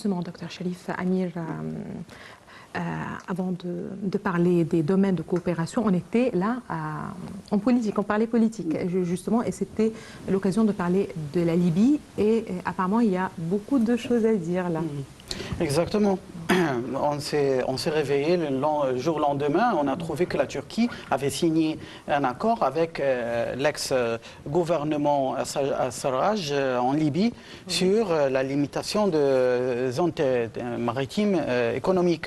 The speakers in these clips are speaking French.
justement, Dr Cherif Amir, avant de parler des domaines de coopération, on était là en politique, on parlait politique justement, et c'était l'occasion de parler de la Libye, et apparemment il y a beaucoup de choses à dire là. Exactement. On s'est réveillé le jour lendemain, on a trouvé que la Turquie avait signé un accord avec l'ex-gouvernement Sarraj en Libye sur la limitation de zones maritimes économiques.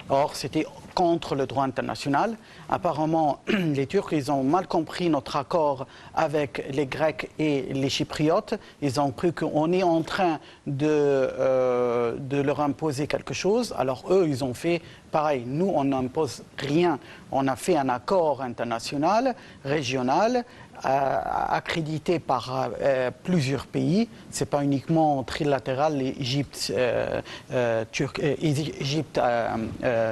Or, c'était contre le droit international. Apparemment, les Turcs, ils ont mal compris notre accord avec les Grecs et les Chypriotes. Ils ont cru qu'on est en train de leur imposer quelque chose. Alors eux, ils ont fait pareil. Nous, on n'impose rien. On a fait un accord international, régional, accrédité par plusieurs pays. Ce n'est pas uniquement trilatéral, l'Égypte,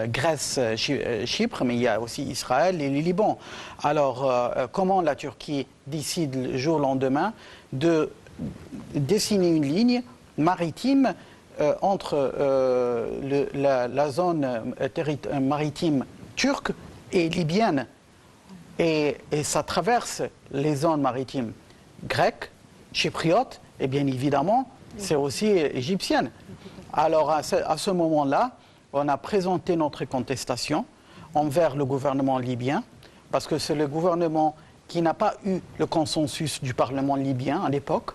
Grèce, Chypre, mais il y a aussi Israël et le Liban. Alors, comment la Turquie décide le jour au lendemain de dessiner une ligne maritime entre la zone maritime turque et libyenne, et ça traverse les zones maritimes grecques, chypriotes, et bien évidemment, c'est aussi égyptienne. Alors à ce moment-là, on a présenté notre contestation envers le gouvernement libyen, parce que c'est le gouvernement qui n'a pas eu le consensus du Parlement libyen à l'époque.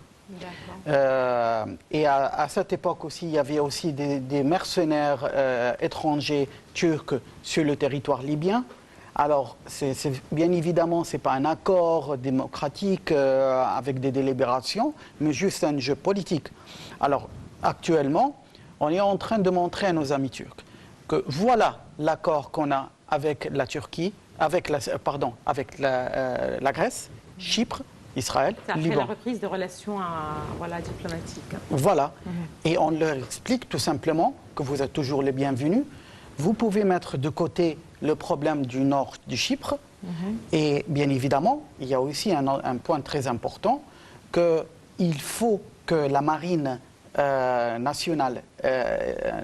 Et à cette époque aussi, il y avait aussi des mercenaires étrangers turcs sur le territoire libyen. Alors, bien évidemment, ce n'est pas un accord démocratique avec des délibérations, mais juste un jeu politique. Alors, actuellement, on est en train de montrer à nos amis turcs que voilà l'accord qu'on a avec la Turquie, avec la Grèce, Chypre, Israël, Liban. Après la reprise de relations diplomatiques. Voilà. Et on leur explique tout simplement que vous êtes toujours les bienvenus. Vous pouvez mettre de côté le problème du nord du Chypre. Et bien évidemment, il y a aussi un point très important, qu'il faut que la marine nationale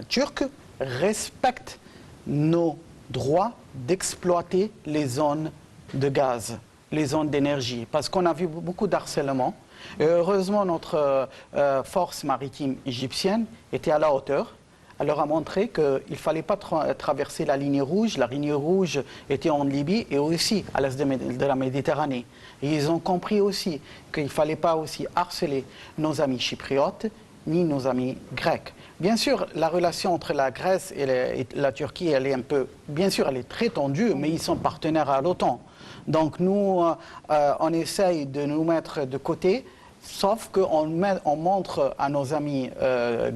turque respecte nos droits d'exploiter les zones de gaz, les zones d'énergie, parce qu'on a vu beaucoup d'harcèlement. Et heureusement, notre force maritime égyptienne était à la hauteur. Elle leur a montré qu'il ne fallait pas traverser la ligne rouge. La ligne rouge était en Libye et aussi à l'est de la Méditerranée. Et ils ont compris aussi qu'il ne fallait pas aussi harceler nos amis chypriotes ni nos amis grecs. Bien sûr, la relation entre la Grèce et la Turquie, elle est un peu, bien sûr, elle est très tendue, mais ils sont partenaires à l'OTAN. Donc nous, on essaye de nous mettre de côté, sauf qu'on montre à nos amis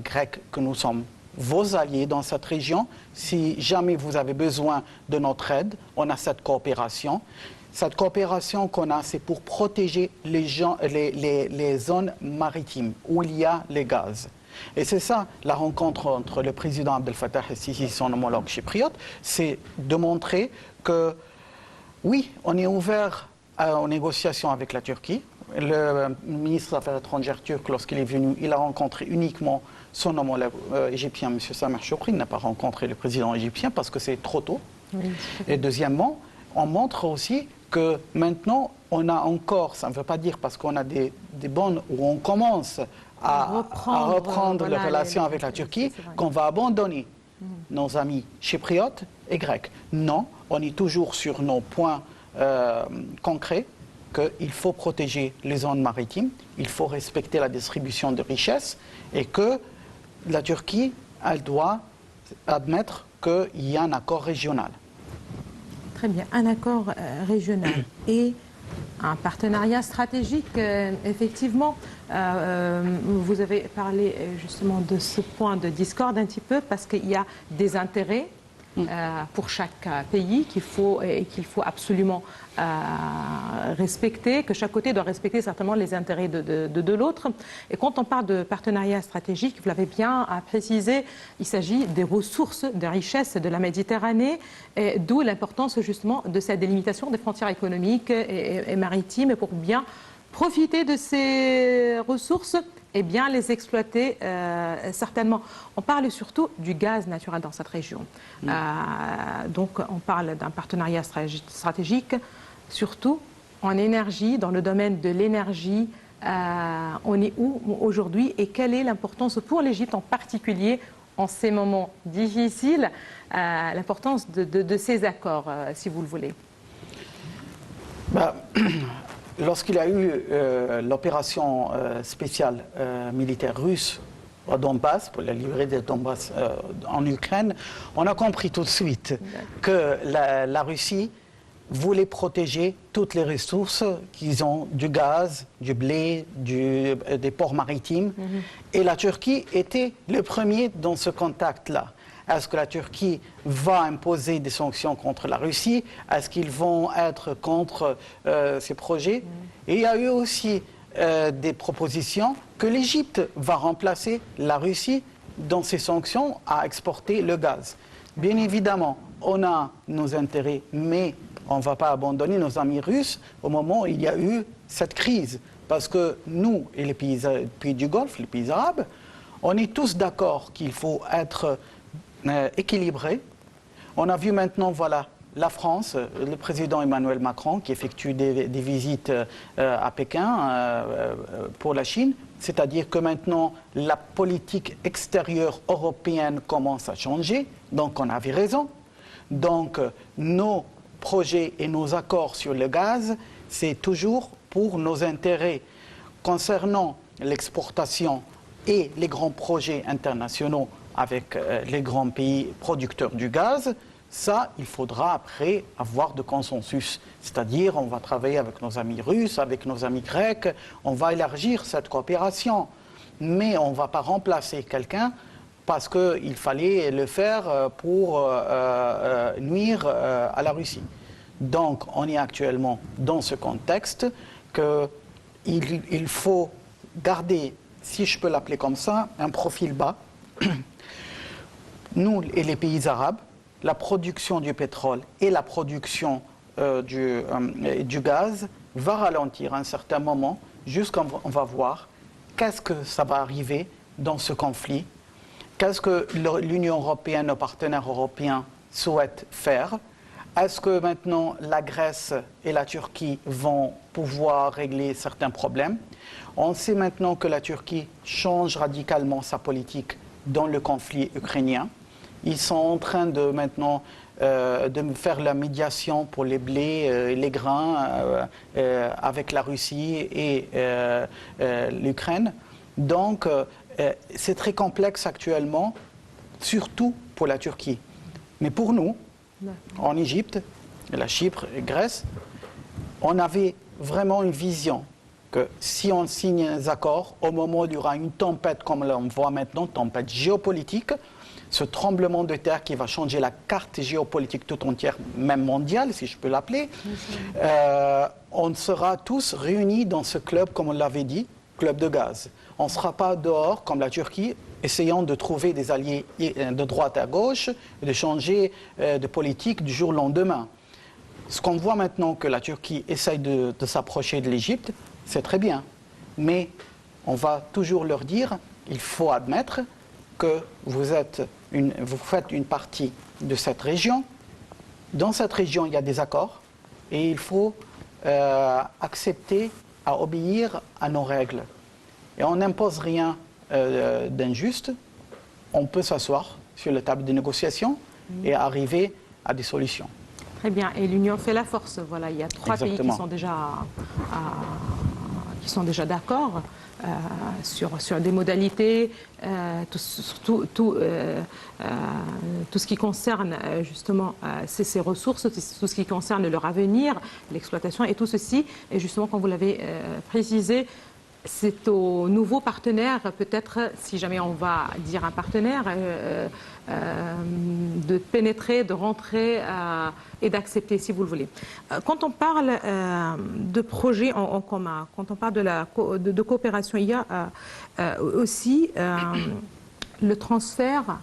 grecs que nous sommes vos alliés dans cette région. Si jamais vous avez besoin de notre aide, on a cette coopération. Cette coopération qu'on a, c'est pour protéger les zones maritimes où il y a les gaz. Et c'est ça, la rencontre entre le président Abdel Fattah el-Sisi et son homologue chypriote, c'est de montrer que, oui, on est ouvert aux négociations avec la Turquie. Le ministre des Affaires étrangères turc, lorsqu'il est venu, il a rencontré uniquement son homologue égyptien, M. Sameh Choukri. Il n'a pas rencontré le président égyptien parce que c'est trop tôt. Oui. Et deuxièmement, on montre aussi que maintenant, on a encore, ça ne veut pas dire parce qu'on a des bonnes, où on commence à reprendre les relations avec la Turquie, qu'on va abandonner nos amis chypriotes et grecs. Non, on est toujours sur nos points concrets, qu'il faut protéger les zones maritimes, il faut respecter la distribution de richesses et que la Turquie, elle doit admettre qu'il y a un accord régional. Très bien, un accord régional et un partenariat stratégique, effectivement. Vous avez parlé justement de ce point de discorde un petit peu parce qu'il y a des intérêts pour chaque pays qu'il faut absolument respecter, que chaque côté doit respecter certainement les intérêts de l'autre. Et quand on parle de partenariat stratégique, vous l'avez bien précisé, il s'agit des ressources, des richesses de la Méditerranée, d'où l'importance justement de cette délimitation des frontières économiques et maritimes pour bien profiter de ces ressources et bien les exploiter certainement. On parle surtout du gaz naturel dans cette région. Donc on parle d'un partenariat stratégique, surtout en énergie, dans le domaine de l'énergie. On est où aujourd'hui et quelle est l'importance pour l'Égypte en particulier en ces moments difficiles, l'importance de ces accords, si vous le voulez? Lorsqu'il y a eu l'opération spéciale militaire russe au Donbass, pour la livrer de Donbass en Ukraine, on a compris tout de suite que la Russie voulait protéger toutes les ressources qu'ils ont, du gaz, du blé, des ports maritimes. Et la Turquie était le premier dans ce contact-là. Est-ce que la Turquie va imposer des sanctions contre la Russie? Est-ce qu'ils vont être contre ces projets? Et il y a eu aussi des propositions que l'Égypte va remplacer la Russie dans ses sanctions à exporter le gaz. Bien évidemment, on a nos intérêts, mais on ne va pas abandonner nos amis russes au moment où il y a eu cette crise. Parce que nous et les pays du Golfe, les pays arabes, on est tous d'accord qu'il faut être équilibré. On a vu maintenant, voilà, la France, le président Emmanuel Macron qui effectue des visites à Pékin pour la Chine. C'est-à-dire que maintenant, la politique extérieure européenne commence à changer. Donc, on avait raison. Donc, nos projets et nos accords sur le gaz, c'est toujours pour nos intérêts. Concernant l'exportation et les grands projets internationaux avec les grands pays producteurs du gaz, ça, il faudra après avoir de consensus. C'est-à-dire, on va travailler avec nos amis russes, avec nos amis grecs, on va élargir cette coopération. Mais on ne va pas remplacer quelqu'un parce qu'il fallait le faire pour nuire à la Russie. Donc, on est actuellement dans ce contexte qu'il faut garder, si je peux l'appeler comme ça, un profil bas. Nous et les pays arabes, la production du pétrole et la production du gaz va ralentir à un certain moment, jusqu'on va voir qu'est-ce que ça va arriver dans ce conflit, qu'est-ce que l'Union européenne, nos partenaires européens souhaitent faire. Est-ce que maintenant la Grèce et la Turquie vont pouvoir régler certains problèmes? On sait maintenant que la Turquie change radicalement sa politique dans le conflit ukrainien. Ils sont en train de maintenant de faire la médiation pour les blés, les grains avec la Russie et l'Ukraine. Donc c'est très complexe actuellement, surtout pour la Turquie. Mais pour nous, en Égypte, la Chypre et Grèce, on avait vraiment une vision que si on signe des accords, au moment où il y aura une tempête, comme on voit maintenant, tempête géopolitique, ce tremblement de terre qui va changer la carte géopolitique tout entière, même mondiale, si je peux l'appeler, on sera tous réunis dans ce club, comme on l'avait dit, club de gaz. On ne sera pas dehors, comme la Turquie, essayant de trouver des alliés de droite à gauche, de changer de politique du jour au lendemain. Ce qu'on voit maintenant que la Turquie essaye de s'approcher de l'Égypte, c'est très bien. Mais on va toujours leur dire, il faut admettre que vous faites une partie de cette région. Dans cette région, il y a des accords et il faut accepter à obéir à nos règles. Et on n'impose rien d'injuste. On peut s'asseoir sur la table de négociation et arriver à des solutions. Très bien. Et l'Union fait la force. Voilà, il y a 3 pays qui sont déjà d'accord sur des modalités, tout ce qui concerne justement ces ressources, tout ce qui concerne leur avenir, l'exploitation et tout ceci. Et justement, comme vous l'avez précisé, c'est aux nouveaux partenaires, peut-être, si jamais on va dire un partenaire, de pénétrer, de rentrer et d'accepter, si vous le voulez. Quand on parle de projets en commun, quand on parle de coopération, il y a aussi le transfert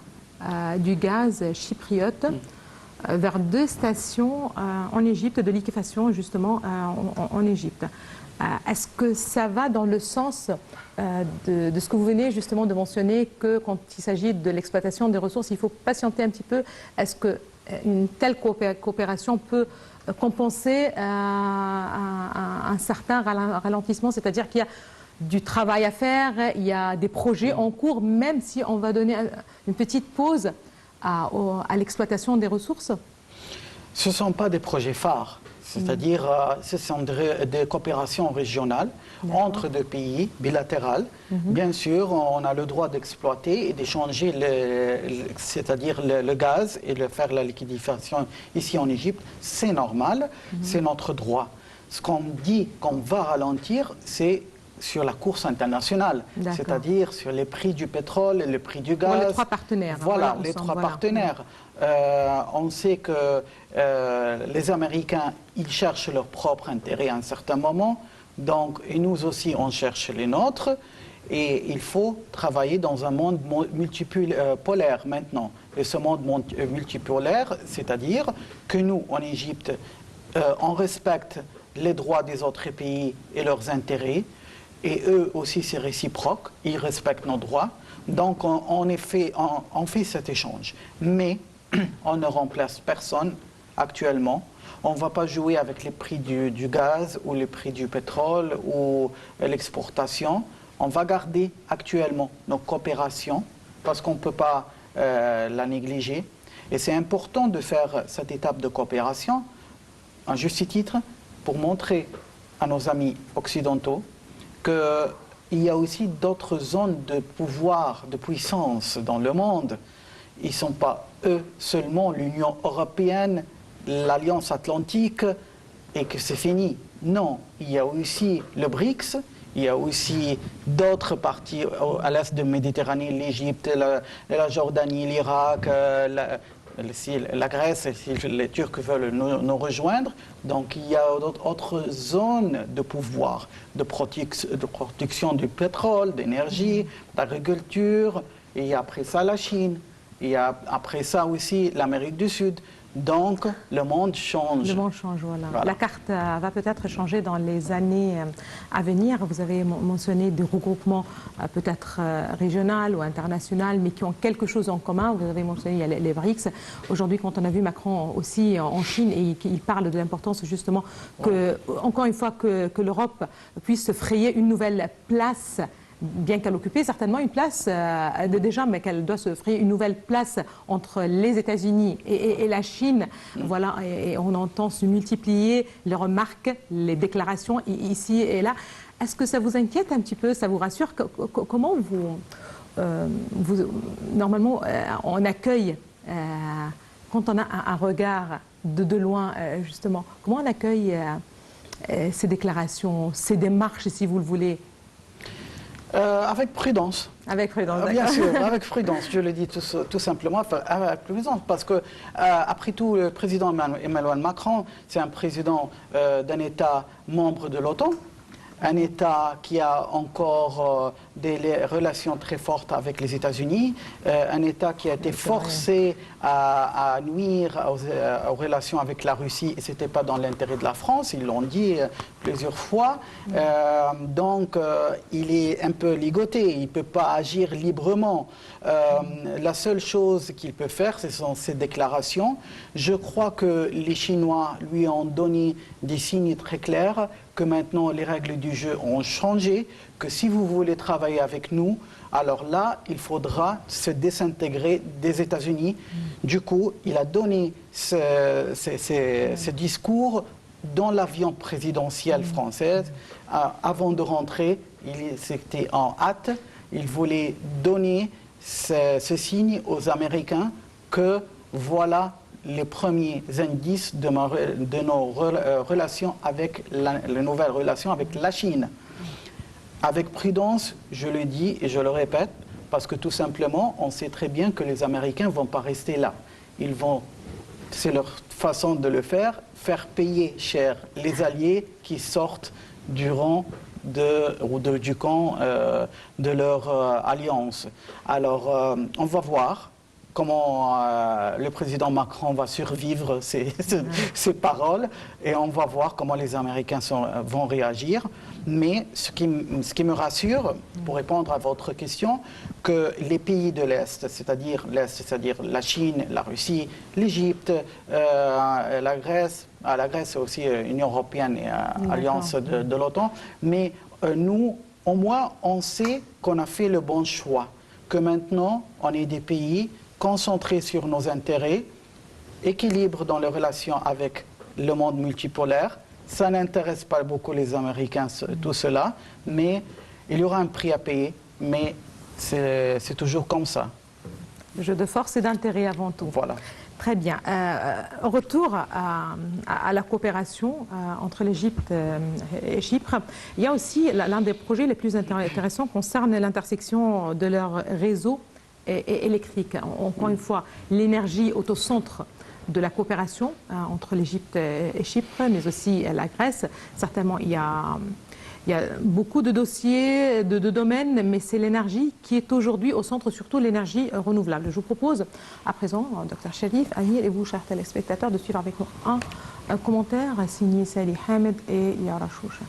du gaz chypriote vers 2 stations en Égypte, de liquéfaction justement en Égypte. Est-ce que ça va dans le sens de ce que vous venez justement de mentionner, que quand il s'agit de l'exploitation des ressources, il faut patienter un petit peu? Est-ce qu'une telle coopération peut compenser un certain ralentissement, c'est-à-dire qu'il y a du travail à faire, il y a des projets en cours, même si on va donner une petite pause à l'exploitation des ressources? Ce ne sont pas des projets phares, c'est-à-dire ce sont des coopérations régionales entre deux pays, bilatérales. Bien sûr, on a le droit d'exploiter et d'échanger c'est-à-dire le gaz et de faire la liquéfaction ici en Égypte. C'est normal, c'est notre droit. Ce qu'on dit qu'on va ralentir, c'est sur la course internationale, c'est-à-dire sur les prix du pétrole et les prix du gaz. Les trois partenaires. Voilà, les trois partenaires. On sait que les Américains, ils cherchent leur propre intérêt à un certain moment, donc, et nous aussi, on cherche les nôtres, et il faut travailler dans un monde multipolaire maintenant. Et ce monde multipolaire, c'est-à-dire que nous, en Égypte, on respecte les droits des autres pays et leurs intérêts, et eux aussi c'est réciproque, ils respectent nos droits. Donc on fait cet échange. Mais on ne remplace personne actuellement. On ne va pas jouer avec les prix du gaz ou les prix du pétrole ou l'exportation. On va garder actuellement nos coopérations parce qu'on ne peut pas la négliger. Et c'est important de faire cette étape de coopération, en juste titre, pour montrer à nos amis occidentaux qu'il y a aussi d'autres zones de pouvoir, de puissance dans le monde. Ils ne sont pas eux seulement, l'Union européenne, l'Alliance atlantique, et que c'est fini. Non, il y a aussi le BRICS, il y a aussi d'autres parties à l'est de Méditerranée, l'Égypte, la Jordanie, l'Irak, la Grèce, si les Turcs veulent nous rejoindre. Donc il y a d'autres zones de pouvoir, de production du pétrole, d'énergie, d'agriculture. Et après ça, la Chine. Et après ça aussi, l'Amérique du Sud. Donc, le monde change. Le monde change, voilà. La carte va peut-être changer dans les années à venir. Vous avez mentionné des regroupements peut-être régionaux ou internationaux, mais qui ont quelque chose en commun. Vous avez mentionné il y a les BRICS. Aujourd'hui, quand on a vu Macron aussi en Chine, et il parle de l'importance justement que, encore une fois, que l'Europe puisse se frayer une nouvelle place, bien qu'elle occupait certainement une place déjà, mais qu'elle doit se frayer une nouvelle place entre les États-Unis et la Chine. Voilà, et on entend se multiplier les remarques, les déclarations ici et là. Est-ce que ça vous inquiète un petit peu, ça vous rassure? Comment normalement, on accueille, quand on a un regard de loin, justement, comment on accueille ces déclations, ces démarches, si vous le voulez? Avec prudence. Avec prudence, bien sûr, avec prudence, je le dis tout simplement, avec prudence, parce que, après tout, le président Emmanuel Macron, c'est un président d'un État membre de l'OTAN, un État qui a encore des relations très fortes avec les États-Unis, un État qui a été forcé à nuire aux relations avec la Russie, et ce n'était pas dans l'intérêt de la France, ils l'ont dit plusieurs fois. Donc, il est un peu ligoté, il ne peut pas agir librement. La seule chose qu'il peut faire, ce sont ces déclarations. Je crois que les Chinois lui ont donné des signes très clairs que maintenant les règles du jeu ont changé, que si vous voulez travailler avec nous, alors là, il faudra se désintégrer des États-Unis. Du coup, il a donné ce discours dans l'avion présidentiel français. Avant de rentrer, c'était en hâte. Il voulait donner ce signe aux Américains que voilà les premiers indices de nos relations avec les nouvelles relations avec la Chine. Avec prudence, je le dis et je le répète, parce que tout simplement, on sait très bien que les Américains ne vont pas rester là. Ils vont, c'est leur façon de le faire payer cher les alliés qui sortent du rang du camp de leur alliance. Alors, on va voir comment le président Macron va survivre ces paroles et on va voir comment les Américains vont réagir. Mais ce qui me rassure, pour répondre à votre question, que les pays de l'Est, c'est-à-dire la Chine, la Russie, l'Égypte, la Grèce aussi Union européenne et alliance de l'OTAN, mais nous, au moins, on sait qu'on a fait le bon choix, que maintenant, on est des pays concentrés sur nos intérêts, équilibre dans les relations avec le monde multipolaire. Ça n'intéresse pas beaucoup les Américains, tout cela, mais il y aura un prix à payer, mais c'est toujours comme ça. Jeu de force et d'intérêt avant tout. Voilà. Très bien. Retour à la coopération entre l'Égypte et Chypre. Il y a aussi l'un des projets les plus intéressants concerne l'intersection de leur réseau électrique. Encore une fois, l'énergie est au centre de la coopération entre l'Égypte et Chypre, mais aussi la Grèce. Certainement, il y a beaucoup de dossiers, de domaines, mais c'est l'énergie qui est aujourd'hui au centre, surtout l'énergie renouvelable. Je vous propose à présent, Dr Cherif, Amir et vous, chers téléspectateurs, de suivre avec nous un commentaire signé Salih Hamed et Yara Choucha.